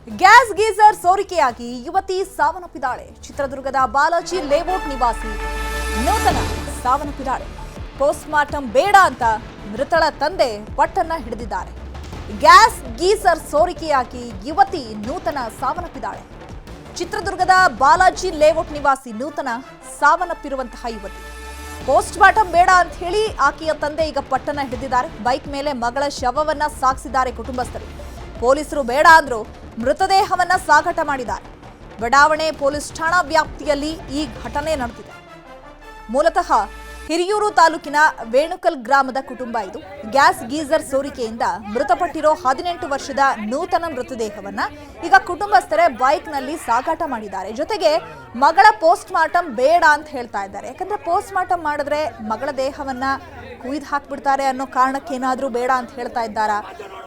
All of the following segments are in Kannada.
ಗ್ಯಾಸ್ ಗೀಸರ್ ಸೋರಿಕೆಯಾಗಿ ಯುವತಿ ಸಾವನ್ನಪ್ಪಿದ್ದಾಳೆ. ಚಿತ್ರದುರ್ಗದ ಬಾಲಾಜಿ ಲೇಔಟ್ ನಿವಾಸಿ ನೂತನ ಸಾವನ್ನಪ್ಪಿದ್ದಾಳೆ. ಪೋಸ್ಟ್ ಮಾರ್ಟಂ ಬೇಡ ಅಂತ ಮೃತಳ ತಂದೆ ಪಟ್ಟನ್ನ ಹಿಡಿದಿದ್ದಾರೆ. ಗ್ಯಾಸ್ ಗೀಸರ್ ಸೋರಿಕೆಯಾಗಿ ಯುವತಿ ನೂತನ ಸಾವನ್ನಪ್ಪಿದ್ದಾಳೆ. ಚಿತ್ರದುರ್ಗದ ಬಾಲಾಜಿ ಲೇಔಟ್ ನಿವಾಸಿ ನೂತನ ಸಾವನ್ನಪ್ಪಿರುವಂತಹ ಯುವತಿ. ಪೋಸ್ಟ್ ಮಾರ್ಟಂ ಬೇಡ ಅಂತ ಹೇಳಿ ಆಕೆಯ ತಂದೆ ಈಗ ಪಟ್ಟನ್ನ ಹಿಡಿದಿದ್ದಾರೆ. ಬೈಕ್ ಮೇಲೆ ಮಗಳ ಶವವನ್ನ ಸಾಗಿಸಿದ್ದಾರೆ ಕುಟುಂಬಸ್ಥರು. ಪೊಲೀಸರು ಬೇಡ ಅಂದ್ರು ಮೃತದೇಹವನ್ನ ಸಾಗಾಟ ಮಾಡಿದ್ದಾರೆ. ಬಡಾವಣೆ ಪೊಲೀಸ್ ಠಾಣಾ ವ್ಯಾಪ್ತಿಯಲ್ಲಿ ಈ ಘಟನೆ ನಡೆದಿದೆ. ಮೂಲತಃ ಹಿರಿಯೂರು ತಾಲೂಕಿನ ವೇಣುಕಲ್ ಗ್ರಾಮದ ಕುಟುಂಬ ಇದು. ಗ್ಯಾಸ್ ಗೀಸರ್ ಸೋರಿಕೆಯಿಂದ ಮೃತಪಟ್ಟಿರೋ 18 ವರ್ಷದ ನೂತನ ಮೃತದೇಹವನ್ನ ಈಗ ಕುಟುಂಬಸ್ಥರೇ ಬೈಕ್ನಲ್ಲಿ ಸಾಗಾಟ ಮಾಡಿದ್ದಾರೆ. ಜೊತೆಗೆ ಮಗಳ ಪೋಸ್ಟ್ ಮಾರ್ಟಂ ಬೇಡ ಅಂತ ಹೇಳ್ತಾ ಇದ್ದಾರೆ. ಯಾಕಂದ್ರೆ ಪೋಸ್ಟ್ ಮಾರ್ಟಂ ಮಾಡಿದ್ರೆ ಮಗಳ ದೇಹವನ್ನ ಕುಯ್ದು ಹಾಕ್ಬಿಡ್ತಾರೆ ಅನ್ನೋ ಕಾರಣಕ್ಕೆ ಏನಾದ್ರೂ ಬೇಡ ಅಂತ ಹೇಳ್ತಾ ಇದ್ದಾರಾ,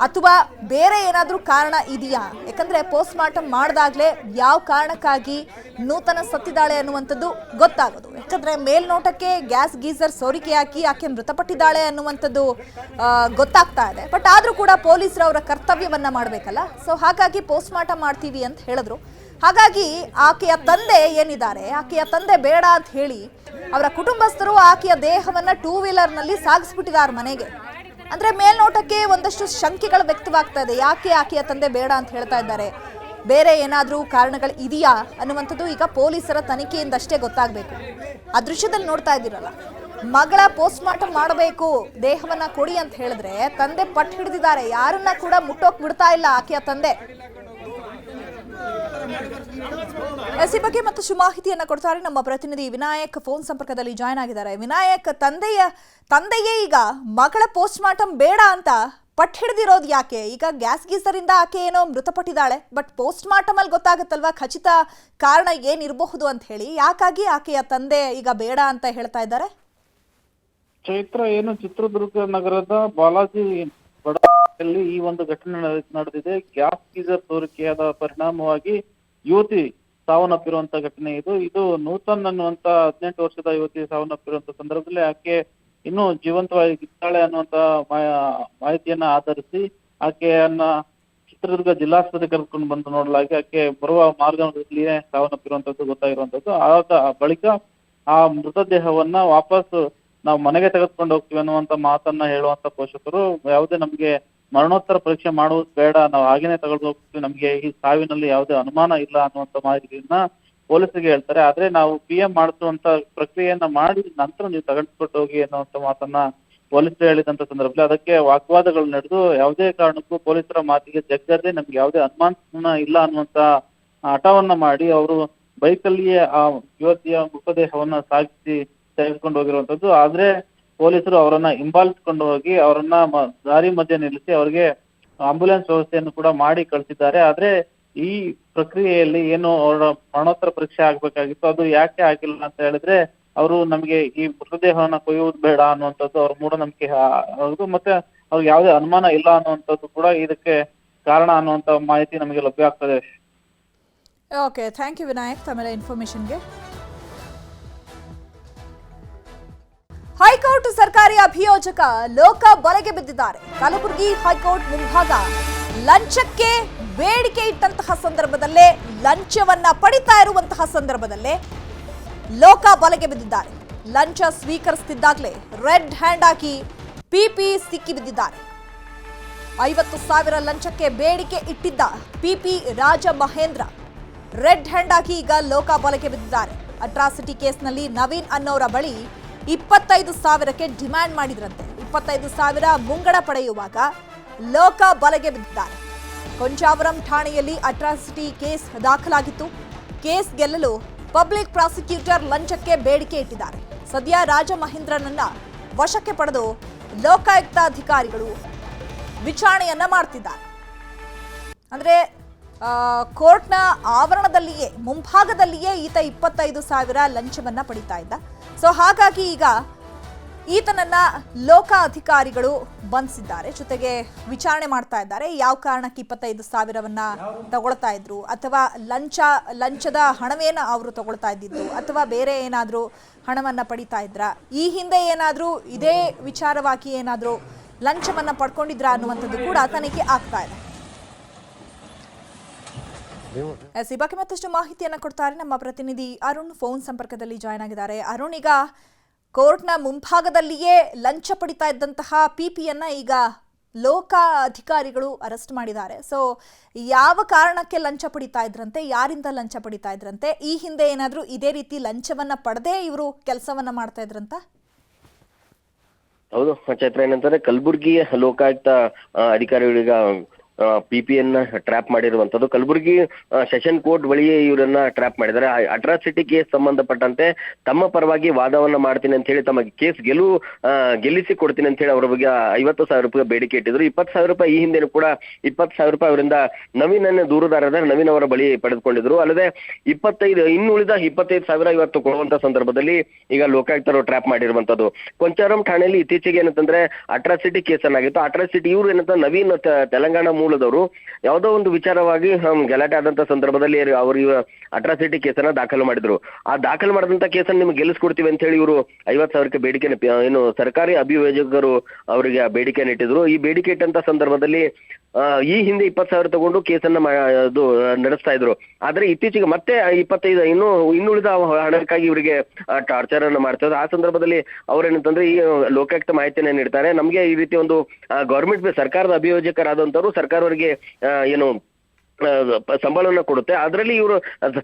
ಅಥವಾ ಬೇರೆ ಏನಾದ್ರೂ ಕಾರಣ ಇದೆಯಾ? ಯಾಕಂದ್ರೆ ಪೋಸ್ಟ್ ಮಾರ್ಟಂ ಮಾಡಿದಾಗ್ಲೇ ಯಾವ ಕಾರಣಕ್ಕಾಗಿ ನೂತನ ಸತ್ತಿದ್ದಾಳೆ ಅನ್ನುವಂಥದ್ದು ಗೊತ್ತಾಗೋದು. ಯಾಕಂದ್ರೆ ಮೇಲ್ನೋಟಕ್ಕೆ ಗ್ಯಾಸ್ ಗೀಸರ್ ಸೋರಿಕೆ ಹಾಕಿ ಆಕೆ ಮೃತಪಟ್ಟಿದ್ದಾಳೆ ಅನ್ನುವಂಥದ್ದು ಗೊತ್ತಾಗ್ತಾ ಇದೆ. ಬಟ್ ಆದ್ರೂ ಕೂಡ ಪೊಲೀಸರು ಅವರ ಕರ್ತವ್ಯವನ್ನ ಮಾಡಬೇಕಲ್ಲ. ಸೊ ಹಾಗಾಗಿ ಪೋಸ್ಟ್ ಮಾರ್ಟಂ ಮಾಡ್ತೀವಿ ಅಂತ ಹೇಳಿದ್ರು. ಹಾಗಾಗಿ ಆಕೆಯ ತಂದೆ ಏನಿದ್ದಾರೆ, ಆಕೆಯ ತಂದೆ ಬೇಡ ಅಂತ ಹೇಳಿ ಅವರ ಕುಟುಂಬಸ್ಥರು ಆಕೆಯ ದೇಹವನ್ನ 2 ವೀಲರ್ನಲ್ಲಿ ಸಾಗಿಸ್ಬಿಟ್ಟಿದ್ದಾರೆ ಮನೆಗೆ. ಅಂದ್ರೆ ಮೇಲ್ನೋಟಕ್ಕೆ ಒಂದಷ್ಟು ಶಂಕೆಗಳು ವ್ಯಕ್ತವಾಗ್ತಾ ಇದೆ. ಯಾಕೆ ಆಕೆಯ ತಂದೆ ಬೇಡ ಅಂತ ಹೇಳ್ತಾ ಇದ್ದಾರೆ, ಬೇರೆ ಏನಾದ್ರೂ ಕಾರಣಗಳು ಇದೆಯಾ ಅನ್ನುವಂಥದ್ದು ಈಗ ಪೊಲೀಸರ ತನಿಖೆಯಿಂದಷ್ಟೇ ಗೊತ್ತಾಗಬೇಕು. ಆ ದೃಶ್ಯದಲ್ಲಿ ನೋಡ್ತಾ ಇದ್ದೀರಲ್ಲ, ಮಗಳ ಪೋಸ್ಟ್ ಮಾರ್ಟಂ ಮಾಡಬೇಕು, ದೇಹವನ್ನ ಕೊಡಿ ಅಂತ ಹೇಳಿದ್ರೆ ತಂದೆ ಪಟ್ಟು ಹಿಡಿದಿದ್ದಾರೆ. ಯಾರನ್ನ ಕೂಡ ಮುಟ್ಟೋಕ್ ಬಿಡ್ತಾ ಇಲ್ಲ ಆಕೆಯ ತಂದೆ. ಈ ಬಗ್ಗೆ ಮತ್ತಷ್ಟು ಮಾಹಿತಿಯನ್ನ ಕೊಡ್ತಾರೆ ನಮ್ಮ ಪ್ರತಿನಿಧಿ ವಿನಾಯಕ್. ಫೋನ್ ಸಂಪರ್ಕದಲ್ಲಿ ಜಾಯ್ನ್ ಆಗಿದ್ದಾರೆ. ವಿನಾಯಕ್, ತಂದೆಯೇ ಈಗ ಮಗಳ ಪೋಸ್ಟ್ ಮಾರ್ಟಂ ಬೇಡ ಅಂತ ಪಟ್ಟು ಹಿಡಿದಿರೋದು ಯಾಕೆ? ಈಗ ಗ್ಯಾಸ್ ಗೀಸರ್ ಇಂದ ಆಕೆ ಏನೋ ಮೃತಪಟ್ಟಿದ್ದಾಳೆ, ಬಟ್ ಪೋಸ್ಟ್ ಮಾರ್ಟಮ್ ಅಲ್ಲಿ ಗೊತ್ತಾಗುತ್ತಲ್ವಾ ಖಚಿತ ಕಾರಣ ಏನಿರಬಹುದು ಅಂತ ಹೇಳಿ. ಯಾಕಾಗಿ ಆಕೆಯ ತಂದೆ ಈಗ ಬೇಡ ಅಂತ ಹೇಳ್ತಾ ಇದ್ದಾರೆ? ಚೈತ್ರ, ಏನು ಚಿತ್ರದುರ್ಗ ನಗರದ ಬಾಲಾಜಿ ಬಡಾವಣೆಯಲ್ಲಿ ಈ ಒಂದು ಘಟನೆ ನಡೆದಿದೆ. ಗ್ಯಾಸ್ ಗೀಸರ್ ಸೋರಿಕೆಯಾದ ಪರಿಣಾಮವಾಗಿ ಯುವತಿ ಸಾವನ್ನಪ್ಪಿರುವಂತ ಘಟನೆ ಇದು ನೂತನ್ ಅನ್ನುವಂತ 18 ವರ್ಷದ ಯುವತಿ ಸಾವನ್ನಪ್ಪಿರುವಂತ ಸಂದರ್ಭದಲ್ಲಿ ಆಕೆ ಇನ್ನೂ ಜೀವಂತವಾಗಿದ್ದಾಳೆ ಅನ್ನುವಂತ ಮಾಹಿತಿಯನ್ನ ಆಧರಿಸಿ ಆಕೆಯನ್ನ ಚಿತ್ರದುರ್ಗ ಜಿಲ್ಲಾಸ್ಪತ್ರೆಗೆ ಕರೆದುಕೊಂಡು ಬಂದು ನೋಡಲಾಗಿ ಆಕೆ ಬರುವ ಮಾರ್ಗದಲ್ಲಿಯೇ ಸಾವನ್ನಪ್ಪಿರುವಂತದ್ದು ಗೊತ್ತಾಗಿರುವಂತದ್ದು. ಆದ ಬಳಿಕ ಆ ಮೃತದೇಹವನ್ನ ವಾಪಸ್ ನಾವು ಮನೆಗೆ ತೆಗೆದುಕೊಂಡು ಹೋಗ್ತೀವಿ ಅನ್ನುವಂತ ಮಾತನ್ನ ಹೇಳುವಂತ ಪೋಷಕರು, ಯಾವುದೇ ನಮ್ಗೆ ಮರಣೋತ್ತರ ಪರೀಕ್ಷೆ ಮಾಡುವುದು ಬೇಡ, ನಾವು ಹಾಗೇನೆ ತಗೊಂಡು ಹೋಗ್ತೀವಿ, ನಮ್ಗೆ ಈ ಸಾವಿನಲ್ಲಿ ಯಾವುದೇ ಅನುಮಾನ ಇಲ್ಲ ಅನ್ನುವಂತ ಮಾಹಿತಿಯನ್ನ ಪೊಲೀಸರಿಗೆ ಹೇಳ್ತಾರೆ. ಆದ್ರೆ ನಾವು PM ಮಾಡಿಸುವಂತ ಪ್ರಕ್ರಿಯೆಯನ್ನ ಮಾಡಿ ನಂತರ ನೀವು ತಗೊಂಡ್ಬಿಟ್ಟು ಹೋಗಿ ಅನ್ನುವಂತ ಮಾತನ್ನ ಪೊಲೀಸರು ಹೇಳಿದಂತ ಸಂದರ್ಭದಲ್ಲಿ ಅದಕ್ಕೆ ವಾಗ್ವಾದಗಳು ನಡೆದು ಯಾವುದೇ ಕಾರಣಕ್ಕೂ ಪೊಲೀಸರ ಮಾತಿಗೆ ಜಗ್ಗದೆ ನಮ್ಗೆ ಯಾವುದೇ ಅನುಮಾನ ಇಲ್ಲ ಅನ್ನುವಂತ ಹಠವನ್ನ ಮಾಡಿ ಅವರು ಬೈಕಲ್ಲಿಯೇ ಆ ಯುವತಿಯ ಮೃತದೇಹವನ್ನ ಸಾಗಿಸಿ ತೆಗೆದುಕೊಂಡು ಹೋಗಿರುವಂತದ್ದು. ಆದ್ರೆ ಪೊಲೀಸರು ಅವರನ್ನ ಹಿಂಬಾಲಿಸಿಕೊಂಡು ಹೋಗಿ ಅವರನ್ನ ದಾರಿ ಮಧ್ಯೆ ನಿಲ್ಲಿಸಿ ಅವರಿಗೆ ಆಂಬ್ಯುಲೆನ್ಸ್ ವ್ಯವಸ್ಥೆಯನ್ನು ಕೂಡ ಮಾಡಿ ಕಳಿಸಿದ್ದಾರೆ. ಆದ್ರೆ ಈ ಪ್ರಕ್ರಿಯೆಯಲ್ಲಿ ಏನು ಅವರ ಮರಣೋತ್ತರ ಪರೀಕ್ಷೆ ಆಗ್ಬೇಕಾಗಿತ್ತು, ಅದು ಯಾಕೆ ಆಗಿಲ್ಲ ಅಂತ ಹೇಳಿದ್ರೆ ಅವರು ನಮಗೆ ಈ ಮೃತದೇಹವನ್ನ ಕೊಯ್ಯುವುದು ಬೇಡ ಅನ್ನುವಂಥದ್ದು ಅವ್ರ ಮೂಢನಂಬಿಕೆ ಹೌದು, ಮತ್ತೆ ಅವ್ರಿಗೆ ಯಾವುದೇ ಅನುಮಾನ ಇಲ್ಲ ಅನ್ನುವಂಥದ್ದು ಕೂಡ ಇದಕ್ಕೆ ಕಾರಣ ಅನ್ನುವಂತ ಮಾಹಿತಿ ನಮಗೆ ಲಭ್ಯ ಆಗ್ತದೆ. ಓಕೆ, ಥ್ಯಾಂಕ್ ಯು ವಿನಾಯಕ್ ತಮ್ಮೆಲ್ಲ ಇನ್ಫಾರ್ಮೇಶನ್ಗೆ. ಹೈಕೋರ್ಟ್ ಸರ್ಕಾರಿ ಅಭಿಯೋಜಕ ಲೋಕ ಬಲೆಗೆ ಬಿದ್ದಿದ್ದಾರೆ. ಕಲಬುರಗಿ ಹೈಕೋರ್ಟ್ ಮುಂಭಾಗ ಲಂಚಕ್ಕೆ ಬೇಡಿಕೆ ಇಟ್ಟಂತಹ ಸಂದರ್ಭದಲ್ಲೇ, ಲಂಚವನ್ನ ಪಡಿತಾ ಇರುವಂತಹ ಸಂದರ್ಭದಲ್ಲೇ ಲೋಕ ಬಲೆಗೆ ಬಿದ್ದಿದ್ದಾರೆ. ಲಂಚ ಸ್ವೀಕರಿಸುತ್ತಿದ್ದಾಗಲೇ ರೆಡ್ ಹ್ಯಾಂಡ್ ಆಗಿ ಪಿಪಿ ಸಿಕ್ಕಿ ಬಿದ್ದಿದ್ದಾರೆ. 50,000 ಲಂಚಕ್ಕೆ ಬೇಡಿಕೆ ಇಟ್ಟಿದ್ದ ಪಿಪಿ ರಾಜ ಮಹೇಂದ್ರ ರೆಡ್ ಹ್ಯಾಂಡ್ ಆಗಿ ಈಗ ಲೋಕ ಬಲೆಗೆ ಬಿದ್ದಿದ್ದಾರೆ. ಅಟ್ರಾಸಿಟಿ ಕೇಸ್ನಲ್ಲಿ ನವೀನ್ ಅನ್ನೋರ ಬಳಿ 25,000ಕ್ಕೆ ಡಿಮ್ಯಾಂಡ್ ಮಾಡಿದ್ರಂತೆ. 25,000 ಮುಂಗಡ ಪಡೆಯುವಾಗ ಲೋಕ ಬಲೆಗೆ ಬಿದ್ದಿದ್ದಾರೆ. ಕೊಂಚಾವರಂ ಠಾಣೆಯಲ್ಲಿ ಅಟ್ರಾಸಿಟಿ ಕೇಸ್ ದಾಖಲಾಗಿತ್ತು. ಕೇಸ್ ಗೆಲ್ಲಲು ಪಬ್ಲಿಕ್ ಪ್ರಾಸಿಕ್ಯೂಟರ್ ಲಂಚಕ್ಕೆ ಬೇಡಿಕೆ ಇಟ್ಟಿದ್ದಾರೆ. ಸದ್ಯ ರಾಜ ಮಹೇಂದ್ರನನ್ನ ವಶಕ್ಕೆ ಪಡೆದು ಲೋಕಾಯುಕ್ತ ಅಧಿಕಾರಿಗಳು ವಿಚಾರಣೆಯನ್ನ ಮಾಡ್ತಿದ್ದಾರೆ. ಅಂದ್ರೆ ಕೋರ್ಟ್ನ ಆವರಣದಲ್ಲಿಯೇ, ಮುಂಭಾಗದಲ್ಲಿಯೇ ಈತ 25,000 ಲಂಚವನ್ನ ಪಡಿತಾ ಇದ್ದ. ಸೊ ಹಾಗಾಗಿ ಈಗ ಈತನನ್ನ ಲೋಕ ಅಧಿಕಾರಿಗಳು ಬಂಧಿಸಿದ್ದಾರೆ. ಜೊತೆಗೆ ವಿಚಾರಣೆ ಮಾಡ್ತಾ ಇದ್ದಾರೆ. ಯಾವ ಕಾರಣಕ್ಕೆ 25,000ವನ್ನ ತಗೊಳ್ತಾ ಇದ್ರು, ಅಥವಾ ಲಂಚದ ಹಣವೇನ ಅವರು ತಗೊಳ್ತಾ ಇದ್ದಿದ್ದು, ಅಥವಾ ಬೇರೆ ಏನಾದರೂ ಹಣವನ್ನ ಪಡಿತಾ ಇದ್ರ, ಈ ಹಿಂದೆ ಏನಾದರೂ ಇದೇ ವಿಚಾರವಾಗಿ ಏನಾದರೂ ಲಂಚವನ್ನ ಪಡ್ಕೊಂಡಿದ್ರಾ ಅನ್ನುವಂಥದ್ದು ಕೂಡ ತನಿಖೆ ಆಗ್ತಾ ಇದೆ. ಈ ಬಗ್ಗೆ ಮತ್ತಷ್ಟು ಮಾಹಿತಿಯನ್ನು ಕೊಡ್ತಾರೆ ನಮ್ಮ ಪ್ರತಿನಿಧಿ ಅರುಣ್. ಫೋನ್ ಸಂಪರ್ಕದಲ್ಲಿ ಜಾಯ್ನ್ ಆಗಿದ್ದಾರೆ. ಅರುಣ್, ಈಗ ಕೋರ್ಟ್ನ ಮುಂಭಾಗದಲ್ಲಿಯೇ ಲಂಚ ಪಡಿತಾ ಇದ್ದಂತಹ ಪಿಪಿಯನ್ನ ಈಗ ಲೋಕ ಅಧಿಕಾರಿಗಳು ಅರೆಸ್ಟ್ ಮಾಡಿದ್ದಾರೆ. ಸೊ ಯಾವ ಕಾರಣಕ್ಕೆ ಲಂಚ ಪಡಿತಾ ಇದ್ರಂತೆ, ಯಾರಿಂದ ಲಂಚ ಪಡಿತಾ ಇದ್ರಂತೆ, ಈ ಹಿಂದೆ ಏನಾದರೂ ಇದೇ ರೀತಿ ಲಂಚವನ್ನ ಪಡೆದೇ ಇವರು ಕೆಲಸವನ್ನ ಮಾಡ್ತಾ ಇದ್ರಂತ? ಹೌದು ಚೈತ್ರ, ಏನಂತಂದ್ರೆ ಕಲಬುರ್ಗಿ ಲೋಕಾಯುಕ್ತ ಅಧಿಕಾರಿಗಳೀಗ ಪಿಪಿಯನ್ನ ಟ್ರ್ಯಾಪ್ ಮಾಡಿರುವಂತದ್ದು. ಕಲಬುರ್ಗಿ ಸೆಷನ್ ಕೋರ್ಟ್ ಬಳಿಯೇ ಇವರನ್ನ ಟ್ರ್ಯಾಪ್ ಮಾಡಿದ್ದಾರೆ. ಅಟ್ರಾಸಿಟಿ ಕೇಸ್ ಸಂಬಂಧಪಟ್ಟಂತೆ ತಮ್ಮ ಪರವಾಗಿ ವಾದವನ್ನ ಮಾಡ್ತೀನಿ ಅಂತ ಹೇಳಿ ತಮ್ಮ ಕೇಸ್ ಗೆಲ್ಲಿಸಿ ಕೊಡ್ತೀನಿ ಅಂತ ಹೇಳಿ ಅವರ ಬಗ್ಗೆ 50,000 ರೂಪಾಯಿ ಬೇಡಿಕೆ ಇಟ್ಟಿದ್ರು. 20,000 ರೂಪಾಯಿ ಈ ಹಿಂದೆನೂ ಕೂಡ 20,000 ರೂಪಾಯಿ ಅವರಿಂದ ನವೀನ್ ದೂರುದಾರರ ನವೀನ್ ಅವರ ಬಳಿ ಪಡೆದುಕೊಂಡಿದ್ರು. ಅಲ್ಲದೆ ಇನ್ನುಳಿದ 25,000 ಇವತ್ತು ಕೊಡುವಂತ ಸಂದರ್ಭದಲ್ಲಿ ಈಗ ಲೋಕಾಯುಕ್ತರು ಟ್ರ್ಯಾಪ್ ಮಾಡಿರುವಂತದ್ದು. ಕೊಂಚಾರಂ ಠಾಣೆಯಲ್ಲಿ ಇತ್ತೀಚೆಗೆ ಏನಂತಂದ್ರೆ ಅಟ್ರಾಸಿಟಿ ಕೇಸ್ ಅನ್ನಾಗಿತ್ತು. ಅಟ್ರಾಸಿಟಿ ಇವ್ರು ಏನಂತ ನವೀನ್ ತೆಲಂಗಾಣ ಮೂಲದವರು ಯಾವುದೋ ಒಂದು ವಿಚಾರವಾಗಿ ಗಲಾಟೆ ಆದಂತ ಸಂದರ್ಭದಲ್ಲಿ ಅವರು ಅಟ್ರಾಸಿಟಿ ಕೇಸನ್ನ ದಾಖಲು ಮಾಡಿದ್ರು. ಆ ದಾಖಲು ಮಾಡಿದಂತ ಕೇಸನ್ನು ನಿಮ್ಗೆ ಗೆಲ್ಲಿಸ್ಕೊಡ್ತೀವಿ ಅಂತ ಹೇಳಿ ಇವರು 50,000 ಬೇಡಿಕೆ ಏನು ಸರ್ಕಾರಿ ಅಭಿಯೋಜಕರು ಅವರಿಗೆ ಬೇಡಿಕೆಯನ್ನು ಇಟ್ಟಿದ್ರು. ಈ ಬೇಡಿಕೆ ಇಟ್ಟಂತ ಸಂದರ್ಭದಲ್ಲಿ ಈ ಹಿಂದೆ 20,000 ತಗೊಂಡು ಕೇಸನ್ನ ನಡೆಸ್ತಾ ಇದ್ರು. ಆದ್ರೆ ಇತ್ತೀಚೆಗೆ ಮತ್ತೆ 25 ಇನ್ನುಳಿದ ಹಣಕ್ಕಾಗಿ ಇವರಿಗೆ ಟಾರ್ಚರ್ ಅನ್ನು ಮಾಡ್ತಾ ಇದ್ರು. ಆ ಸಂದರ್ಭದಲ್ಲಿ ಅವ್ರೇನಂತಂದ್ರೆ ಈ ಲೋಕಾಯುಕ್ತ ಮಾಹಿತಿಯನ್ನ ನೀಡ್ತಾರೆ. ನಮ್ಗೆ ಈ ರೀತಿ ಒಂದು ಗೌರ್ಮೆಂಟ್ ಸರ್ಕಾರದ ಅಭಿಯೋಜಕರಾದಂತವ್ರು ಸರ್ಕಾರವರಿಗೆ ಏನು ಸಂಬಳವನ್ನ ಕೊಡುತ್ತೆ. ಅದರಲ್ಲಿ ಇವರು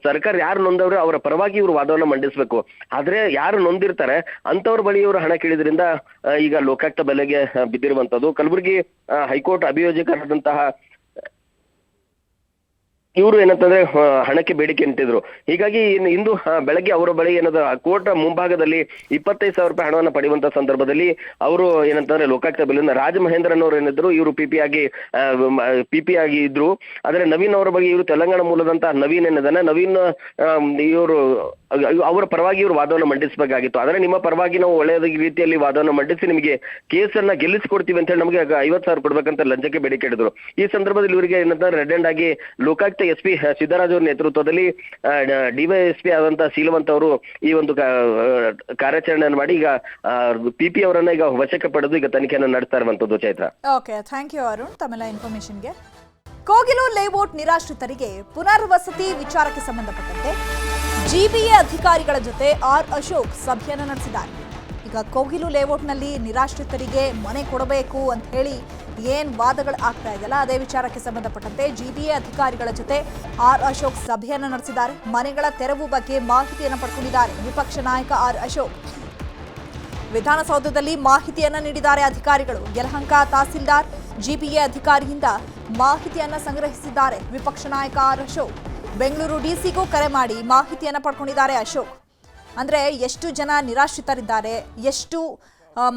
ಸರ್ಕಾರ ಯಾರು ನೊಂದವರು ಅವರ ಪರವಾಗಿ ಇವರು ವಾದವನ್ನ ಮಂಡಿಸಬೇಕು. ಆದ್ರೆ ಯಾರು ನೊಂದಿರ್ತಾರೆ ಅಂತವ್ರ ಬಳಿ ಇವರು ಹಣ ಕೇಳಿದ್ರಿಂದ ಈಗ ಲೋಕಾಯುಕ್ತ ಬೆಲೆಗೆ ಬಿದ್ದಿರುವಂತದ್ದು. ಕಲಬುರಗಿ ಹೈಕೋರ್ಟ್ ಅಭಿಯೋಜಕರಾದಂತಹ ಇವರು ಏನಂತಂದ್ರೆ ಹಣಕ್ಕೆ ಬೇಡಿಕೆ ಇಟ್ಟಿದ್ರು. ಹೀಗಾಗಿ ಇಂದು ಬೆಳಗ್ಗೆ ಅವರ ಬಳಿ ಏನದ ಕೋರ್ಟ್ ಮುಂಭಾಗದಲ್ಲಿ 25,000 ರೂಪಾಯಿ ಹಣವನ್ನು ಪಡೆಯುವಂತ ಸಂದರ್ಭದಲ್ಲಿ ಅವರು ಏನಂತಂದ್ರೆ ಲೋಕಾಯುಕ್ತ ಬೆಲೆಯಿಂದ ರಾಜ ಮಹೇಂದ್ರನ್ ಅವರು ಏನಿದ್ರು ಇವರು ಪಿಪಿ ಆಗಿ ಇದ್ರು. ಆದ್ರೆ ನವೀನ್ ಅವರ ಬಗ್ಗೆ ಇವರು ತೆಲಂಗಾಣ ಮೂಲದಂತಹ ನವೀನ್ ಏನಿದಾನೆ, ನವೀನ್ ಇವರು ಅವರ ಪರವಾಗಿ ಇವರು ವಾದವನ್ನು ಮಂಡಿಸಬೇಕಾಗಿತ್ತು. ಆದ್ರೆ ನಿಮ್ಮ ಪರವಾಗಿ ನಾವು ಒಳ್ಳೆಯ ರೀತಿಯಲ್ಲಿ ವಾದವನ್ನು ಮಂಡಿಸಿ ನಿಮಗೆ ಕೇಸನ್ನ ಗೆಲ್ಲಿಸಿಕೊಡ್ತೀವಿ ಅಂತ ಹೇಳಿ ನಮಗೆ 50,000 ಕೊಡ್ಬೇಕಂತ ಲಂಚಕ್ಕೆ ಬೇಡಿಕೆ ಇಟ್ಟಿದ್ರು. ಈ ಸಂದರ್ಭದಲ್ಲಿ ಇವರಿಗೆ ಏನಂತಂದ್ರೆ ರೆಡ್ ಹ್ಯಾಂಡ್ ಆಗಿ ಲೋಕಾಯುಕ್ತ SP ಸಿದ್ದರಾಜ್ ಅವರ ನೇತೃತ್ವದಲ್ಲಿ DYSP ಆದಂತಹ ಶೀಲವಂತ್ ಅವರು ಈ ಒಂದು ಕಾರ್ಯಾಚರಣೆಯನ್ನು ಮಾಡಿ ಈಗ ಪಿಪಿ ಅವರನ್ನ ಈಗ ವಶಕ್ಕೆ ಪಡೆದು ಈಗ ತನಿಖೆಯನ್ನು ನಡೆಸ್ತಾ ಇರುವಂತದ್ದು. Chaitra, okay, thank you Arun ತಮ್ಮೆಲ್ಲ ಇನ್ಫಾರ್ಮೇಶನ್ಗೆ. ಕೋಗಿಲು ಲೇಔಟ್ ನಿರಾಶ್ರಿತರಿಗೆ ಪುನರ್ವಸತಿ ವಿಚಾರಕ್ಕೆ ಸಂಬಂಧಪಟ್ಟಂತೆ GBA ಅಧಿಕಾರಿಗಳ ಜೊತೆ ಅಶೋಕ್ ಸಭೆಯನ್ನು ನಡೆಸಿದ್ದಾರೆ. ಈಗ ಕೋಗಿಲು ಲೇಔಟ್ನಲ್ಲಿ ನಿರಾಶ್ರಿತರಿಗೆ ಮನೆ ಕೊಡಬೇಕು ಅಂತ ಹೇಳಿ ಏನ್ ವಾದಗಳು ಆಗ್ತಾ ಇದೆಯಲ್ಲ, ಅದೇ ವಿಚಾರಕ್ಕೆ ಸಂಬಂಧಪಟ್ಟಂತೆ GBA ಅಧಿಕಾರಿಗಳ ಜೊತೆ ಅಶೋಕ್ ಸಭೆಯನ್ನು ನಡೆಸಿದ್ದಾರೆ. ಮನೆಗಳ ತೆರವು ಬಗ್ಗೆ ಮಾಹಿತಿಯನ್ನು ಪಡ್ಕೊಂಡಿದ್ದಾರೆ ವಿಪಕ್ಷ ನಾಯಕ ಅಶೋಕ್. ವಿಧಾನಸೌಧದಲ್ಲಿ ಮಾಹಿತಿಯನ್ನ ನೀಡಿದ್ದಾರೆ ಅಧಿಕಾರಿಗಳು. ಯಲಹಂಕ ತಹಸೀಲ್ದಾರ್ GBA ಅಧಿಕಾರಿಯಿಂದ ಮಾಹಿತಿಯನ್ನ ಸಂಗ್ರಹಿಸಿದ್ದಾರೆ ವಿಪಕ್ಷ ನಾಯಕ ಅಶೋಕ್. ಬೆಂಗಳೂರು DCಗೂ ಕರೆ ಮಾಡಿ ಮಾಹಿತಿಯನ್ನ ಪಡ್ಕೊಂಡಿದ್ದಾರೆ ಅಶೋಕ್. ಅಂದ್ರೆ ಎಷ್ಟು ಜನ ನಿರಾಶ್ರಿತರಿದ್ದಾರೆ, ಎಷ್ಟು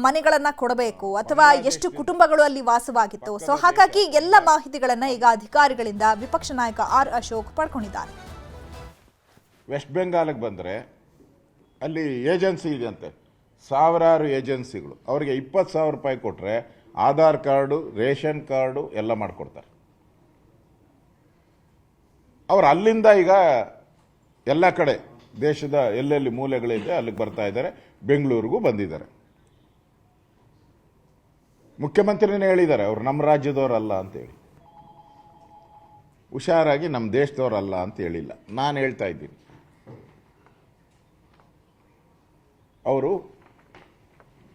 ಮನೆಗಳನ್ನ ಕೊಡಬೇಕು, ಅಥವಾ ಎಷ್ಟು ಕುಟುಂಬಗಳು ಅಲ್ಲಿ ವಾಸವಾಗಿತ್ತು. ಸೊ ಹಾಗಾಗಿ ಎಲ್ಲ ಮಾಹಿತಿಗಳನ್ನ ಈಗ ಅಧಿಕಾರಿಗಳಿಂದ ವಿಪಕ್ಷ ನಾಯಕ ಅಶೋಕ್ ಪಡ್ಕೊಂಡಿದ್ದಾರೆ. ವೆಸ್ಟ್ ಬೆಂಗಾಲ್ಗೆ ಬಂದರೆ ಅಲ್ಲಿ ಏಜೆನ್ಸಿ ಇದೆಯಂತೆ, ಸಾವಿರಾರು ಏಜೆನ್ಸಿಗಳು. ಅವರಿಗೆ 20,000 ರೂಪಾಯಿ ಕೊಟ್ಟರೆ ಆಧಾರ್ ಕಾರ್ಡು, ರೇಷನ್ ಕಾರ್ಡು ಎಲ್ಲ ಮಾಡಿಕೊಡ್ತಾರೆ. ಅವ್ರು ಅಲ್ಲಿಂದ ಈಗ ಎಲ್ಲ ಕಡೆ ದೇಶದ ಎಲ್ಲೆಲ್ಲಿ ಮೂಲೆಗಳಿದೆ ಅಲ್ಲಿಗೆ ಬರ್ತಾ ಇದ್ದಾರೆ. ಬೆಂಗಳೂರಿಗೂ ಬಂದಿದ್ದಾರೆ. ಮುಖ್ಯಮಂತ್ರಿನೇ ಹೇಳಿದ್ದಾರೆ ಅವರು ನಮ್ಮ ರಾಜ್ಯದವರಲ್ಲ ಅಂತೇಳಿ. ಹುಷಾರಾಗಿ ನಮ್ಮ ದೇಶದವರಲ್ಲ ಅಂತ ಹೇಳಿಲ್ಲ, ನಾನು ಹೇಳ್ತಾ ಇದ್ದೀನಿ. ಅವರು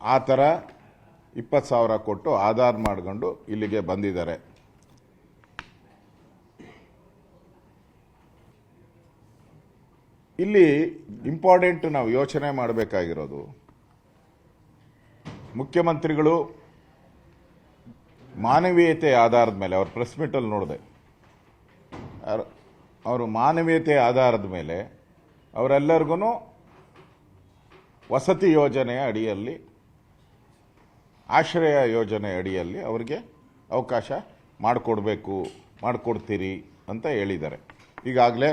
ಆ ಥರ 20,000 ಕೊಟ್ಟು ಆಧಾರ್ ಮಾಡ್ಕೊಂಡು ಇಲ್ಲಿಗೆ ಬಂದಿದ್ದಾರೆ. ಇಲ್ಲಿ ಇಂಪಾರ್ಟೆಂಟ್ ನಾವು ಯೋಚನೆ ಮಾಡಬೇಕಾಗಿರೋದು, ಮುಖ್ಯಮಂತ್ರಿಗಳು ಮಾನವೀಯತೆ ಆಧಾರದ ಮೇಲೆ, ಅವ್ರ ಪ್ರೆಸ್ ಮೀಟಲ್ಲಿ ನೋಡಿದೆ, ಅವರು ಮಾನವೀಯತೆ ಆಧಾರದ ಮೇಲೆ ಅವರೆಲ್ಲರಿಗೂ ವಸತಿ ಯೋಜನೆಯ ಅಡಿಯಲ್ಲಿ, ಆಶ್ರಯ ಯೋಜನೆ ಅಡಿಯಲ್ಲಿ ಅವರಿಗೆ ಅವಕಾಶ ಮಾಡಿಕೊಡ್ತೀರಿ ಅಂತ ಹೇಳಿದ್ದಾರೆ. ಈಗಾಗಲೇ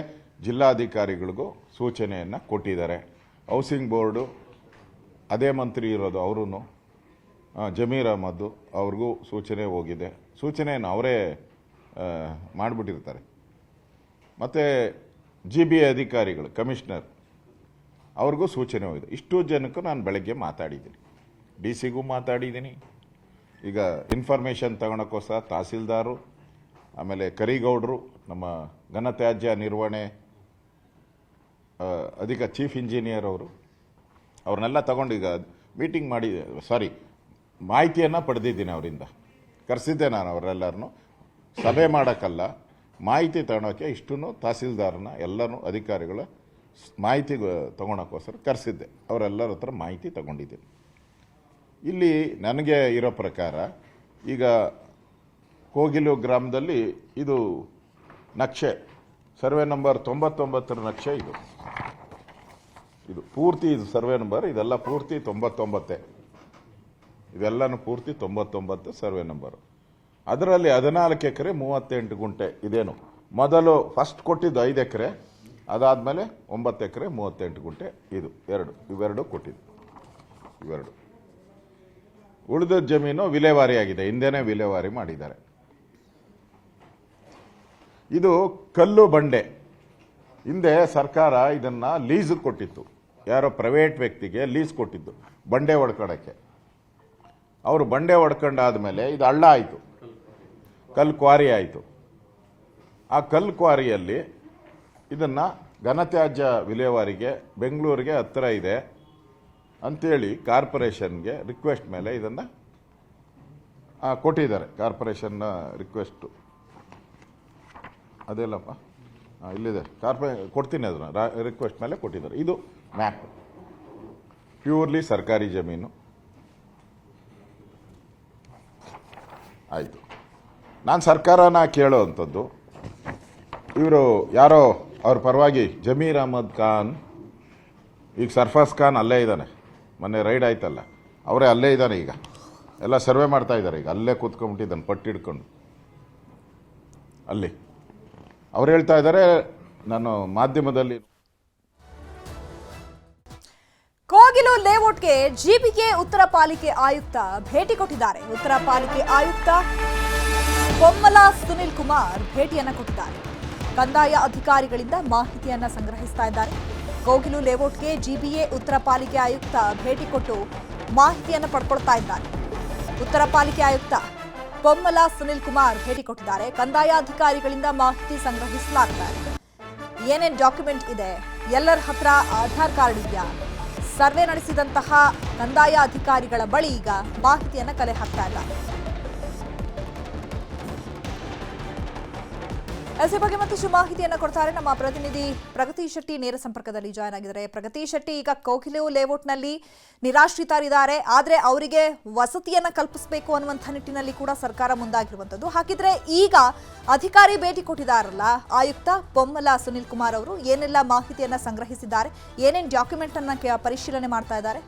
ಜಿಲ್ಲಾಧಿಕಾರಿಗಳಿಗೂ ಸೂಚನೆಯನ್ನು ಕೊಟ್ಟಿದ್ದಾರೆ. ಹೌಸಿಂಗ್ ಬೋರ್ಡು ಅದೇ ಮಂತ್ರಿ ಇರೋದು ಅವರು ಜಮೀರ್ ಅಹಮದ್ ಅವ್ರಿಗೂ ಸೂಚನೆ ಹೋಗಿದೆ. ಸೂಚನೆಯನ್ನು ಅವರೇ ಮಾಡಿಬಿಟ್ಟಿರ್ತಾರೆ. ಮತ್ತು GBA ಅಧಿಕಾರಿಗಳು, ಕಮಿಷನರ್ ಅವ್ರಿಗೂ ಸೂಚನೆ ಹೋಗಿದೆ. ಇಷ್ಟು ಜನಕ್ಕೂ ನಾನು ಬೆಳಗ್ಗೆ ಮಾತಾಡಿದ್ದೀನಿ, DCಗೂ ಮಾತಾಡಿದ್ದೀನಿ. ಈಗ ಇನ್ಫಾರ್ಮೇಷನ್ ತಗೊಳಕ್ಕೋಸ್ಕರ ತಹಸೀಲ್ದಾರು, ಆಮೇಲೆ ಕರಿಗೌಡರು, ನಮ್ಮ ಘನತ್ಯಾಜ್ಯ ನಿರ್ವಹಣೆ ಚೀಫ್ ಇಂಜಿನಿಯರ್ ಅವ್ರನ್ನೆಲ್ಲ ತಗೊಂಡು ಈಗ ಮೀಟಿಂಗ್ ಮಾಡಿ ಮಾಹಿತಿಯನ್ನು ಪಡೆದಿದ್ದೀನಿ ಅವರಿಂದ. ಕರೆಸಿದ್ದೆ ನಾನು ಅವರೆಲ್ಲರನ್ನು, ಸಭೆ ಮಾಡೋಕ್ಕಲ್ಲ, ಮಾಹಿತಿ ತಗೊಳೋಕ್ಕೆ ಇಷ್ಟೂ ತಹಸೀಲ್ದಾರನ ಎಲ್ಲರೂ ಅಧಿಕಾರಿಗಳ ಮಾಹಿತಿ ತೊಗೊಳಕ್ಕೋಸ್ಕರ ಕರೆಸಿದ್ದೆ. ಅವರೆಲ್ಲರ ಹತ್ರ ಮಾಹಿತಿ ತಗೊಂಡಿದ್ದೀನಿ. ಇಲ್ಲಿ ನನಗೆ ಇರೋ ಪ್ರಕಾರ ಈಗ ಕೋಗಿಲು ಗ್ರಾಮದಲ್ಲಿ ಇದು ನಕ್ಷೆ ಸರ್ವೆ ನಂಬರ್ 99 ನಕ್ಷೆ ಇದು ಪೂರ್ತಿ ಇದು ಸರ್ವೆ ನಂಬರ್, ಇದೆಲ್ಲ ಪೂರ್ತಿ 99, ಇವೆಲ್ಲನೂ ಪೂರ್ತಿ 99 ಸರ್ವೆ ನಂಬರು. ಅದರಲ್ಲಿ 14 ಎಕರೆ 38 ಗುಂಟೆ ಇದೇನು ಮೊದಲು ಫಸ್ಟ್ ಕೊಟ್ಟಿದ್ದು 5 ಎಕರೆ, ಅದಾದಮೇಲೆ 9 ಎಕರೆ 38 ಗುಂಟೆ ಇವೆರಡು ಕೊಟ್ಟಿದ್ದು. ಇವೆರಡು ಉಳಿದ ಜಮೀನು ವಿಲೇವಾರಿ ಆಗಿದೆ, ಹಿಂದೆನೇ ವಿಲೇವಾರಿ ಮಾಡಿದ್ದಾರೆ. ಇದು ಕಲ್ಲು ಬಂಡೆ. ಹಿಂದೆ ಸರ್ಕಾರ ಇದನ್ನ ಲೀಸ್ ಕೊಟ್ಟಿತ್ತು, ಯಾರೋ ಪ್ರೈವೇಟ್ ವ್ಯಕ್ತಿಗೆ ಲೀಸ್ ಕೊಟ್ಟಿದ್ದು ಬಂಡೆ ಹೊಡ್ಕೊಳ್ಳೋಕ್ಕೆ. ಅವರು ಬಂಡೆ ಹೊಡ್ಕೊಂಡಾದ್ಮೇಲೆ ಇದು ಹಳ್ಳ ಆಯಿತು, ಕಲ್ಲು ಕ್ವಾರಿ ಆಯಿತು. ಆ ಕಲ್ಲು ಕ್ವಾರಿಯಲ್ಲಿ ಇದನ್ನು ಘನತ್ಯಾಜ್ಯ ವಿಲೇವಾರಿಗೆ ಬೆಂಗಳೂರಿಗೆ ಹತ್ತಿರ ಇದೆ ಅಂಥೇಳಿ ಕಾರ್ಪೊರೇಷನ್ಗೆ ರಿಕ್ವೆಸ್ಟ್ ಮೇಲೆ ಇದನ್ನು ಕೊಟ್ಟಿದ್ದಾರೆ. ಕಾರ್ಪೊರೇಷನ್ನ ರಿಕ್ವೆಸ್ಟು ಅದೇಲ್ಲಪ್ಪ ಇಲ್ಲಿದೆ, ಕೊಡ್ತೀನಿ ಅದನ್ನು ರಿಕ್ವೆಸ್ಟ್ ಮೇಲೆ ಕೊಟ್ಟಿದ್ದಾರೆ. ಇದು ಮ್ಯಾಪ್, ಪ್ಯೂರ್ಲಿ ಸರ್ಕಾರಿ ಜಮೀನು. ಆಯಿತು. ನಾನು ಸರ್ಕಾರನ ಕೇಳೋವಂಥದ್ದು, ಇವರು ಯಾರೋ ಅವ್ರ ಪರವಾಗಿ ಜಮೀರ್ ಅಹಮದ್ ಖಾನ್, ಈಗ ಸರ್ಫಾಸ್ ಖಾನ್ ಅಲ್ಲೇ ಇದ್ದಾನೆ, ಮೊನ್ನೆ ರೈಡ್ ಆಯ್ತಲ್ಲ, ಅವರೇ ಅಲ್ಲೇ ಇದ್ದಾನೆ. ಈಗ ಎಲ್ಲ ಸರ್ವೆ ಮಾಡ್ತಾ ಇದ್ದಾರೆ, ಈಗ ಅಲ್ಲೇ ಕೂತ್ಕೊಂಡ್ಬಿಟ್ಟಿದ್ದಾನೆ ಪಟ್ಟಿ ಹಿಡ್ಕೊಂಡು ಅಲ್ಲಿ. ಅವ್ರು ಹೇಳ್ತಾ ಇದ್ದಾರೆ, ನಾನು ಮಾಧ್ಯಮದಲ್ಲಿ ಕೋಗಿಲು ಲೇಔಟ್ಗೆ ಜಿಬಿಕೆ ಉತ್ತರ ಪಾಲಿಕೆ ಆಯುಕ್ತ ಭೇಟಿ ಕೊಟ್ಟಿದ್ದಾರೆ. ಉತ್ತರ ಪಾಲಿಕೆ ಆಯುಕ್ತ ಪೊಮ್ಮಲ ಸುನಿಲ್ ಕುಮಾರ್ ಭೇಟಿಯನ್ನ ಕೊಟ್ಟಿದ್ದಾರೆ. ಕಂದಾಯ ಅಧಿಕಾರಿಗಳಿಂದ ಮಾಹಿತಿಯನ್ನ ಸಂಗ್ರಹಿಸ್ತಾ ಇದ್ದಾರೆ. ಕೋಗಿಲು ಲೇಔಟ್ಗೆ ಜಿಬಿಎ ಉತ್ತರ ಪಾಲಿಕೆ ಆಯುಕ್ತ ಭೇಟಿ ಕೊಟ್ಟು ಮಾಹಿತಿಯನ್ನು ಪಡ್ಕೊಳ್ತಾ ಇದ್ದಾರೆ. ಉತ್ತರ ಪಾಲಿಕೆ ಆಯುಕ್ತ ಪೊಮ್ಮಲ ಸುನಿಲ್ ಕುಮಾರ್ ಭೇಟಿ ಕೊಟ್ಟಿದ್ದಾರೆ. ಕಂದಾಯ ಅಧಿಕಾರಿಗಳಿಂದ ಮಾಹಿತಿ ಸಂಗ್ರಹಿಸಲಾಗ್ತಾ ಇದೆ. ಏನೇನ್ ಡಾಕ್ಯುಮೆಂಟ್ ಇದೆ, ಎಲ್ಲರ ಹತ್ರ ಆಧಾರ್ ಕಾರ್ಡ್ ಇದೆಯಾ, ಸರ್ವೆ ನಡೆಸಿದಂತಹ ಕಂದಾಯ ಅಧಿಕಾರಿಗಳ ಬಳಿ ಈಗ ಮಾಹಿತಿಯನ್ನು ಕಲೆ ಹಾಕ್ತಾ ಇದ್ದಾರೆ. ಈ ಬಗ್ಗೆ ಮತ್ತಷ್ಟು ಮಾಹಿತಿಯನ್ನು ಕೊಡ್ತಾರೆ ನಮ್ಮ ಪ್ರತಿನಿಧಿ ಪ್ರಗತಿ ಶೆಟ್ಟಿ. ನೇರ ಸಂಪರ್ಕದಲ್ಲಿ ಜಾಯ್ನ್ ಆಗಿದ್ದಾರೆ. ಪ್ರಗತಿ ಶೆಟ್ಟಿ, ಈಗ ಕೋಗಿಲು ಲೇಔಟ್ನಲ್ಲಿ ನಿರಾಶ್ರಿತರಿದ್ದಾರೆ, ಆದರೆ ಅವರಿಗೆ ವಸತಿಯನ್ನ ಕಲ್ಪಿಸಬೇಕು ಅನ್ನುವಂಥ ನಿಟ್ಟಿನಲ್ಲಿ ಕೂಡ ಸರ್ಕಾರ ಮುಂದಾಗಿರುವಂಥದ್ದು. ಹಾಗಿದ್ರೆ ಈಗ ಅಧಿಕಾರಿ ಭೇಟಿ ಕೊಟ್ಟಿದ್ದಾರಲ್ಲ ಆಯುಕ್ತ ಪೊಮ್ಮಲ ಸುನಿಲ್ ಕುಮಾರ್ ಅವರು, ಏನೆಲ್ಲ ಮಾಹಿತಿಯನ್ನ ಸಂಗ್ರಹಿಸಿದ್ದಾರೆ, ಏನೇನು ಡಾಕ್ಯುಮೆಂಟ್ ಅನ್ನ ಪರಿಶೀಲನೆ ಮಾಡ್ತಾ ಇದ್ದಾರೆ?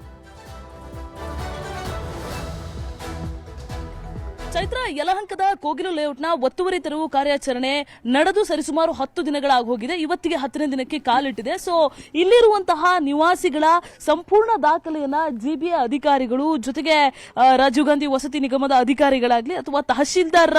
ಚೈತ್ರ, ಯಲಹಂಕದ ಕೋಗಿಲು ಲೇಔಟ್ನ ಒತ್ತುವರಿ ತೆರವು ಕಾರ್ಯಾಚರಣೆ ನಡೆದು ಸರಿಸುಮಾರು 10 ದಿನಗಳಾಗಿ ಹೋಗಿದೆ. ಇವತ್ತಿಗೆ 10ನೇ ದಿನಕ್ಕೆ ಕಾಲಿಟ್ಟಿದೆ. ಸೊ ಇಲ್ಲಿರುವಂತಹ ನಿವಾಸಿಗಳ ಸಂಪೂರ್ಣ ದಾಖಲೆಯನ್ನ ಜಿಬಿಎ ಅಧಿಕಾರಿಗಳು ಜೊತೆಗೆ ರಾಜೀವ್ ಗಾಂಧಿ ವಸತಿ ನಿಗಮದ ಅಧಿಕಾರಿಗಳಾಗ್ಲಿ ಅಥವಾ ತಹಶೀಲ್ದಾರ್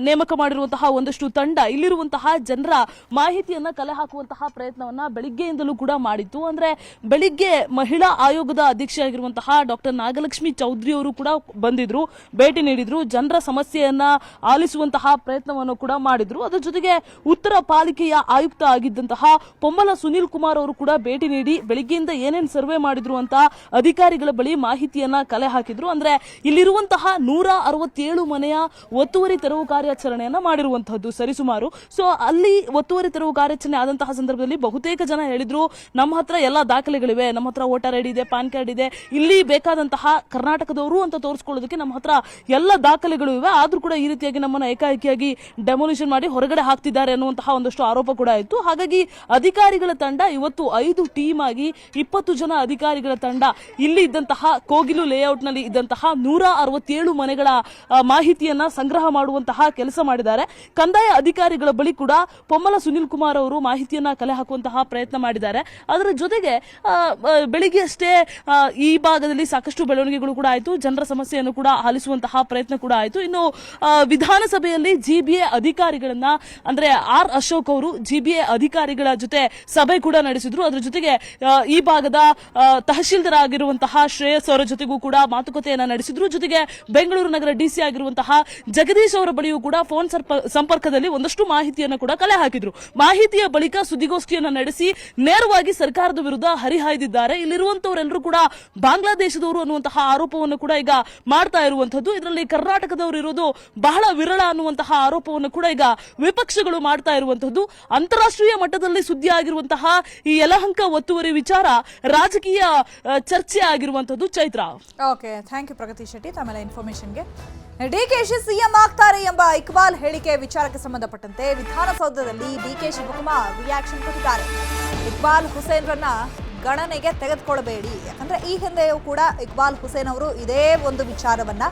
ನೇಮಕ ಮಾಡಿರುವಂತಹ ಒಂದಷ್ಟು ತಂಡ ಇಲ್ಲಿರುವಂತಹ ಜನರ ಮಾಹಿತಿಯನ್ನ ಕಲೆ ಹಾಕುವಂತಹ ಪ್ರಯತ್ನವನ್ನ ಬೆಳಿಗ್ಗೆಯಿಂದಲೂ ಕೂಡ ಮಾಡಿತ್ತು. ಅಂದ್ರೆ ಬೆಳಿಗ್ಗೆ ಮಹಿಳಾ ಆಯೋಗದ ಅಧ್ಯಕ್ಷೆಯಾಗಿರುವಂತಹ ಡಾಕ್ಟರ್ ನಾಗಲಕ್ಷ್ಮಿ ಚೌಧರಿ ಅವರು ಕೂಡ ಬಂದಿದ್ರು, ಭೇಟಿ ನೀಡಿದ್ರು, ಜನರ ಸಮಸ್ಯೆಯನ್ನ ಆಲಿಸುವಂತಹ ಪ್ರಯತ್ನವನ್ನು ಕೂಡ ಮಾಡಿದ್ರು. ಅದರ ಜೊತೆಗೆ ಉತ್ತರ ಪಾಲಿಕೆಯ ಆಯುಕ್ತ ಆಗಿದ್ದಂತಹ ಪೊಮ್ಮಲ ಸುನಿಲ್ ಕುಮಾರ್ ಅವರು ಕೂಡ ಭೇಟಿ ನೀಡಿ ಬೆಳಿಗ್ಗೆಯಿಂದ ಏನೇನು ಸರ್ವೆ ಮಾಡಿದ್ರು ಅಂತ ಅಧಿಕಾರಿಗಳ ಬಳಿ ಮಾಹಿತಿಯನ್ನ ಕಲೆ ಹಾಕಿದ್ರು. ಅಂದ್ರೆ ಇಲ್ಲಿರುವಂತಹ 167 ಮನೆಯ ಒತ್ತುವರಿ ತೆರವು ಕಾರ್ಯಾಚರಣೆಯನ್ನ ಮಾಡಿರುವಂತಹದ್ದು ಸರಿಸುಮಾರು. ಸೊ ಅಲ್ಲಿ ಒತ್ತುವರಿ ತೆರವು ಕಾರ್ಯಾಚರಣೆ ಆದಂತಹ ಸಂದರ್ಭದಲ್ಲಿ ಬಹುತೇಕ ಜನ ಹೇಳಿದ್ರು, ನಮ್ಮ ಹತ್ರ ಎಲ್ಲಾ ದಾಖಲೆಗಳಿವೆ, ನಮ್ಮ ಹತ್ರ ವೋಟರ್ ಐಡಿ ಇದೆ, ಪಾನ್ ಕಾರ್ಡ್ ಇದೆ, ಇಲ್ಲಿ ಬೇಕಾದಂತಹ ಕರ್ನಾಟಕದವರು ಅಂತ ತೋರಿಸ್ಕೊಳ್ಳೋದಕ್ಕೆ ನಮ್ಮ ಹತ್ರ ಎಲ್ಲ ದಾಖಲೆಗಳು ಇವೆ, ಆದ್ರೂ ಕೂಡ ಈ ರೀತಿಯಾಗಿ ನಮ್ಮನ್ನ ಏಕಾಏಕಿಯಾಗಿ ಡೆಮೊಲಿಷನ್ ಮಾಡಿ ಹೊರಗಡೆ ಹಾಕ್ತಿದ್ದಾರೆ ಅನ್ನುವಂತಹ ಒಂದಷ್ಟು ಆರೋಪ ಕೂಡ ಇತ್ತು. ಹಾಗಾಗಿ ಅಧಿಕಾರಿಗಳ ತಂಡ ಇವತ್ತು 5 ಟೀಮ್ ಆಗಿ 20 ಜನ ಅಧಿಕಾರಿಗಳ ತಂಡ ಇಲ್ಲಿ ಇದ್ದಂತಹ ಕೋಗಿಲು ಲೇಔಟ್ ನಲ್ಲಿ ಇದ್ದಂತಹ 167 ಮನೆಗಳ ಮಾಹಿತಿಯನ್ನ ಸಂಗ್ರಹ ಮಾಡುವಂತಹ ಕೆಲಸ ಮಾಡಿದ್ದಾರೆ. ಕಂದಾಯ ಅಧಿಕಾರಿಗಳ ಬಳಿ ಕೂಡ ಪೊಮ್ಮಲ ಸುನಿಲ್ ಕುಮಾರ್ ಅವರು ಮಾಹಿತಿಯನ್ನ ಕಲೆ ಹಾಕುವಂತಹ ಪ್ರಯತ್ನ ಮಾಡಿದ್ದಾರೆ. ಅದರ ಜೊತೆಗೆ ಬೆಳಿಗ್ಗೆ ಅಷ್ಟೇ ಈ ಭಾಗದಲ್ಲಿ ಸಾಕಷ್ಟು ಬೆಳವಣಿಗೆಗಳು ಕೂಡ ಆಯಿತು, ಜನರ ಸಮಸ್ಯೆಯನ್ನು ಕೂಡ ಆಲಿಸುವಂತಹ ಪ್ರಯತ್ನ ಕೂಡ ಆಯಿತು. ಆಯ್ತು. ಇನ್ನು ವಿಧಾನಸಭೆಯಲ್ಲಿ GBA ಅಧಿಕಾರಿಗಳನ್ನ ಅಂದ್ರೆ ಆರ್ ಅಶೋಕ್ ಅವರು GBA ಅಧಿಕಾರಿಗಳ ಜೊತೆ ಸಭೆ ಕೂಡ ನಡೆಸಿದ್ರು. ಅದ್ರ ಜೊತೆಗೆ ಈ ಭಾಗದ ತಹಶೀಲ್ದಾರ್ ಆಗಿರುವಂತಹ ಶ್ರೇಯಸ್ ಅವರ ಜೊತೆಗೂ ಕೂಡ ಮಾತುಕತೆಯನ್ನ ನಡೆಸಿದ್ರು. ಜೊತೆಗೆ ಬೆಂಗಳೂರು ನಗರ DC ಆಗಿರುವಂತಹ ಜಗದೀಶ್ ಅವರ ಬಳಿಯೂ ಕೂಡ ಫೋನ್ ಸಂಪರ್ಕದಲ್ಲಿ ಒಂದಷ್ಟು ಮಾಹಿತಿಯನ್ನು ಕೂಡ ಕಲೆ ಹಾಕಿದ್ರು. ಮಾಹಿತಿಯ ಬಳಿಕ ಸುದ್ದಿಗೋಷ್ಠಿಯನ್ನ ನಡೆಸಿ ನೇರವಾಗಿ ಸರ್ಕಾರದ ವಿರುದ್ಧ ಹರಿಹಾಯ್ದಿದ್ದಾರೆ. ಇಲ್ಲಿರುವಂತವರೆಲ್ಲರೂ ಕೂಡ ಬಾಂಗ್ಲಾದೇಶದವರು ಅನ್ನುವಂತಹ ಆರೋಪವನ್ನು ಕೂಡ ಈಗ ಮಾಡ್ತಾ ಇರುವಂತದ್ದು. ಇದರಲ್ಲಿ ಕರ್ನಾಟಕದವರು ಇರೋದು ಬಹಳ ವಿರಳ ಅನ್ನುವಂತಹ ಆರೋಪವನ್ನು ಕೂಡ ಈಗ ವಿಪಕ್ಷಗಳು ಮಾಡ್ತಾ ಇರುವಂತದ್ದು. ಅಂತಾರಾಷ್ಟ್ರೀಯ ಮಟ್ಟದಲ್ಲಿ ಸುದ್ದಿ ಆಗಿರುವಂತಹ ಈ ಯಲಹಂಕ ಒತ್ತುವರಿ ವಿಚಾರ ರಾಜಕೀಯ ಚರ್ಚೆ ಆಗಿರುವಂತದ್ದು. ಚೈತ್ರ. ಓಕೆ, ಥ್ಯಾಂಕ್ ಯು ಪ್ರಗತಿ ಶೆಟ್ಟಿ ತಮ್ಮ ಇನ್ಫಾರ್ಮೇಶನ್ಗೆ. DKಶಿ ಸಿಎಂ ಆಗ್ತಾರೆ ಎಂಬ ಇಕ್ಬಾಲ್ ಹೇಳಿಕೆ ವಿಚಾರಕ್ಕೆ ಸಂಬಂಧಪಟ್ಟಂತೆ ವಿಧಾನಸೌಧದಲ್ಲಿ DK ಶಿವಕುಮಾರ್ ರಿಯಾಕ್ಷನ್ ಕೊಟ್ಟಿದ್ದಾರೆ. ಇಕ್ಬಾಲ್ ಹುಸೇನ್ರನ್ನ ಗಣನೆಗೆ ತೆಗೆದುಕೊಳ್ಳಬೇಡಿ, ಯಾಕಂದ್ರೆ ಈ ಹಿಂದೆಯೂ ಕೂಡ ಇಕ್ಬಾಲ್ ಹುಸೇನ್ ಅವರು ಇದೇ ಒಂದು ವಿಚಾರವನ್ನ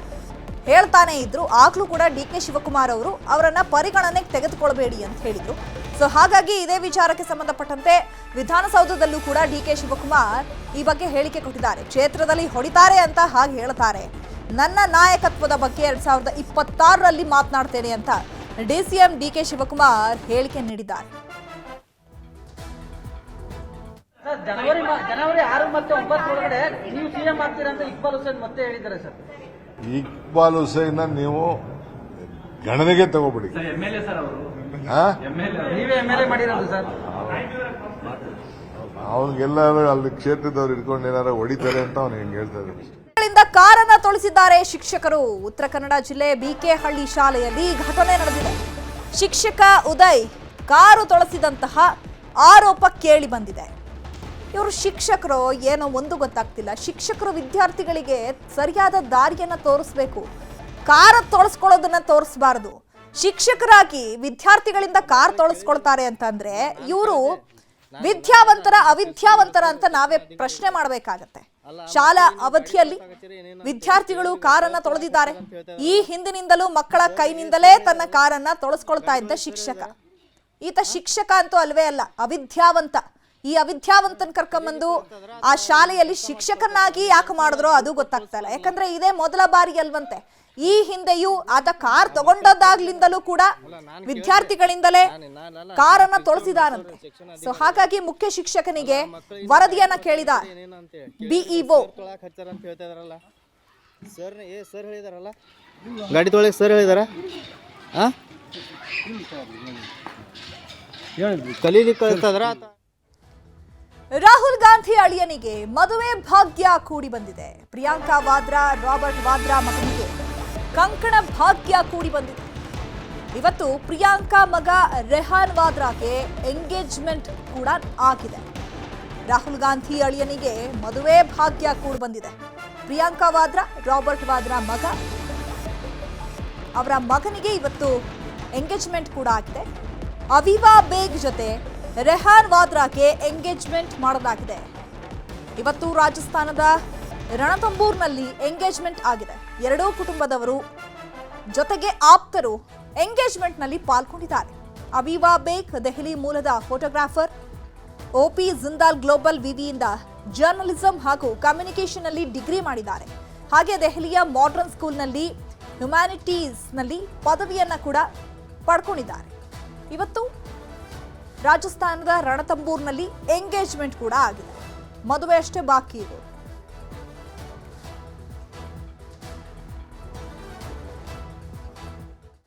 ಹೇಳ್ತಾನೆ ಇದ್ರು. ಆಗ್ಲೂ ಕೂಡ DK ಶಿವಕುಮಾರ್ ಅವರು ಅವರನ್ನ ಪರಿಗಣನೆಗೆ ತೆಗೆದುಕೊಳ್ಬೇಡಿ ಅಂತ ಹೇಳಿದ್ರು. ಸೊ ಹಾಗಾಗಿ ಇದೇ ವಿಚಾರಕ್ಕೆ ಸಂಬಂಧಪಟ್ಟಂತೆ ವಿಧಾನಸೌಧದಲ್ಲೂ ಕೂಡ DK ಶಿವಕುಮಾರ್ ಈ ಬಗ್ಗೆ ಹೇಳಿಕೆ ಕೊಟ್ಟಿದ್ದಾರೆ. ಕ್ಷೇತ್ರದಲ್ಲಿ ಹೊಡಿತಾರೆ ಅಂತ ಹಾಗೆ ಹೇಳ್ತಾರೆ, ನನ್ನ ನಾಯಕತ್ವದ ಬಗ್ಗೆ 2026ರಲ್ಲಿ ಮಾತನಾಡ್ತೇನೆ ಅಂತ DCM DK ಶಿವಕುಮಾರ್ ಹೇಳಿಕೆ ನೀಡಿದ್ದಾರೆ. ಜನವರಿ 6 ಮತ್ತು 9 ಒಳಗಡೆ ನೀವು ಸಿಎಂ ಆಗ್ತೀರಾ ಅಂತ ಇಕ್ಬಾಲ್ ಹುಸೇನ್ ಮತ್ತೆ ಹೇಳಿದ್ದಾರೆ ಸರ್. ಇಕ್ಬಾಲ್ ಹುಸೇನ್ ನೀವು ಗಣನೆಗೆ ತಗೋಬಿಡಿ. ನೀವೇ MLA ಮಾಡಿರೋದು ಸರ್. ಅವ್ನಿಗೆಲ್ಲಾರು ಅಲ್ಲಿ ಕ್ಷೇತ್ರದವ್ರು ಇಟ್ಕೊಂಡು ಏನಾರು ಹೊಡಿತಾರೆ ಅಂತ ಅವ್ನು ಹೆಂಗೆ ಹೇಳ್ತಾ ಇದ್ದಾರೆ. ಕಾರನ್ನ ತೊಳೆಸಿದ್ದಾರೆ ಶಿಕ್ಷಕರು. ಉತ್ತರ ಕನ್ನಡ ಜಿಲ್ಲೆ BK ಹಳ್ಳಿ ಶಾಲೆಯಲ್ಲಿ ಘಟನೆ ನಡೆದಿದೆ. ಶಿಕ್ಷಕ ಉದಯ್ ಕಾರು ತೊಳೆಸಿದಂತಹ ಆರೋಪ ಕೇಳಿ ಬಂದಿದೆ. ಇವರು ಶಿಕ್ಷಕರು ಏನೋ ಒಂದು ಗೊತ್ತಾಗ್ತಿಲ್ಲ. ಶಿಕ್ಷಕರು ವಿದ್ಯಾರ್ಥಿಗಳಿಗೆ ಸರಿಯಾದ ದಾರಿಯನ್ನ ತೋರಿಸ್ಬೇಕು, ಕಾರ ತೊಳಸ್ಕೊಳ್ಳೋದನ್ನ ತೋರಿಸಬಾರದು. ಶಿಕ್ಷಕರಾಗಿ ವಿದ್ಯಾರ್ಥಿಗಳಿಂದ ಕಾರ್ ತೊಳಸ್ಕೊಳ್ತಾರೆ ಅಂತಂದ್ರೆ ಇವರು ವಿದ್ಯಾವಂತರ ಅವಿದ್ಯಾವಂತರ ಅಂತ ನಾವೇ ಪ್ರಶ್ನೆ ಮಾಡಬೇಕಾಗತ್ತೆ. ಶಾಲಾ ಅವಧಿಯಲ್ಲಿ ವಿದ್ಯಾರ್ಥಿಗಳು ಕಾರನ್ನ ತೊಳೆದಿದ್ದಾರೆ. ಈ ಹಿಂದಿನಿಂದಲೂ ಮಕ್ಕಳ ಕೈನಿಂದಲೇ ತನ್ನ ಕಾರನ್ನ ತೊಳಸ್ಕೊಳ್ತಾ ಇದ್ದ ಶಿಕ್ಷಕ. ಈತ ಶಿಕ್ಷಕ ಅಂತೂ ಅಲ್ವೇ ಅಲ್ಲ, ಅವಿದ್ಯಾವಂತ. ಈ ಅವಿದ್ಯಾವಂತನ್ ಕರ್ಕೊಂಬಂದು ಆ ಶಾಲೆಯಲ್ಲಿ ಶಿಕ್ಷಕನಾಗಿ ಯಾಕೆ ಮಾಡಿದ್ರೋ ಅದು ಗೊತ್ತಾಗ್ತಾ ಇಲ್ಲ. ಯಾಕಂದ್ರೆ ಇದೇ ಮೊದಲ ಬಾರಿ ಅಲ್ವಂತೆ. ಈ ಹಿಂದೆಯೂ ಆತ ಕಾರ್ ತಗೊಂಡದಾಗ್ಲಿಂದಲೂ ಕೂಡ ವಿದ್ಯಾರ್ಥಿಗಳಿಂದಲೇ ಕಾರನ್ನ ತೊಳಸಿದಾರಂತೆ. ಸೊ ಹಾಗಾಗಿ ಮುಖ್ಯ ಶಿಕ್ಷಕನಿಗೆ ವರದಿಯನ್ನ ಕೇಳಿದ BEO. ಸರ್ ಹೇಳಿದಾರಲ್ಲ ಗಾಡಿ ತೊಳಗೆ ಸರ್ ಹೇಳಿದಾರ ಕಲೀಲಿಕ್ಕೆ ಕಳ್ತದ್ರ. ರಾಹುಲ್ ಗಾಂಧಿ ಅಳಿಯನಿಗೆ ಮದುವೆ ಭಾಗ್ಯ ಕೂಡಿ ಬಂದಿದೆ. ಪ್ರಿಯಾಂಕಾ ವಾದ್ರಾ, ರಾಬರ್ಟ್ ವಾದ್ರಾ ಮಗನಿಗೆ ಕಂಕಣ ಭಾಗ್ಯ ಕೂಡಿ ಬಂದಿದೆ. ಇವತ್ತು ಪ್ರಿಯಾಂಕಾ ಮಗ ರೆಹಾನ್ ವಾದ್ರಾಗೆ ಎಂಗೇಜ್ಮೆಂಟ್ ಕೂಡ ಆಗಿದೆ. ರಾಹುಲ್ ಗಾಂಧಿ ಅಳಿಯನಿಗೆ ಮದುವೆ ಭಾಗ್ಯ ಕೂಡಿ ಬಂದಿದೆ. ಪ್ರಿಯಾಂಕಾ ವಾದ್ರಾ, ರಾಬರ್ಟ್ ವಾದ್ರಾ ಮಗ, ಅವರ ಮಗನಿಗೆ ಇವತ್ತು ಎಂಗೇಜ್ಮೆಂಟ್ ಕೂಡ ಆಗಿದೆ. ಅವೀವಾ ಬೇಗ್ ಜೊತೆ ರೆಹಾನ್ ವಾದ್ರಾಗೆ ಎಂಗೇಜ್ಮೆಂಟ್ ಮಾಡಲಾಗಿದೆ. ಇವತ್ತು ರಾಜಸ್ಥಾನದ ರಣತಂಬೂರ್ನಲ್ಲಿ ಎಂಗೇಜ್ಮೆಂಟ್ ಆಗಿದೆ. ಎರಡೂ ಕುಟುಂಬದವರು ಜೊತೆಗೆ ಆಪ್ತರು ಎಂಗೇಜ್ಮೆಂಟ್ನಲ್ಲಿ ಪಾಲ್ಗೊಂಡಿದ್ದಾರೆ. ಅವೀವಾ ಬೇಗ್ ದೆಹಲಿ ಮೂಲದ ಫೋಟೋಗ್ರಾಫರ್. OP ಜಿಂದಾಲ್ ಗ್ಲೋಬಲ್ ವಿವಿಯಿಂದ ಜರ್ನಲಿಸಂ ಹಾಗೂ ಕಮ್ಯುನಿಕೇಷನ್ ನಲ್ಲಿ ಡಿಗ್ರಿ ಮಾಡಿದ್ದಾರೆ. ಹಾಗೆ ದೆಹಲಿಯ ಮಾಡರ್ನ್ ಸ್ಕೂಲ್ನಲ್ಲಿ ಹ್ಯುಮ್ಯಾನಿಟೀಸ್ನಲ್ಲಿ ಪದವಿಯನ್ನ ಕೂಡ ಪಡ್ಕೊಂಡಿದ್ದಾರೆ. ಇವತ್ತು ರಾಜಸ್ಥಾನದ ರಣತಂಬೂರ್ನಲ್ಲಿ ಎಂಗೇಜ್ಮೆಂಟ್ ಕೂಡ ಆಗಿದೆ. ಮದುವೆ ಅಷ್ಟೇ ಬಾಕಿ ಇರೋದು.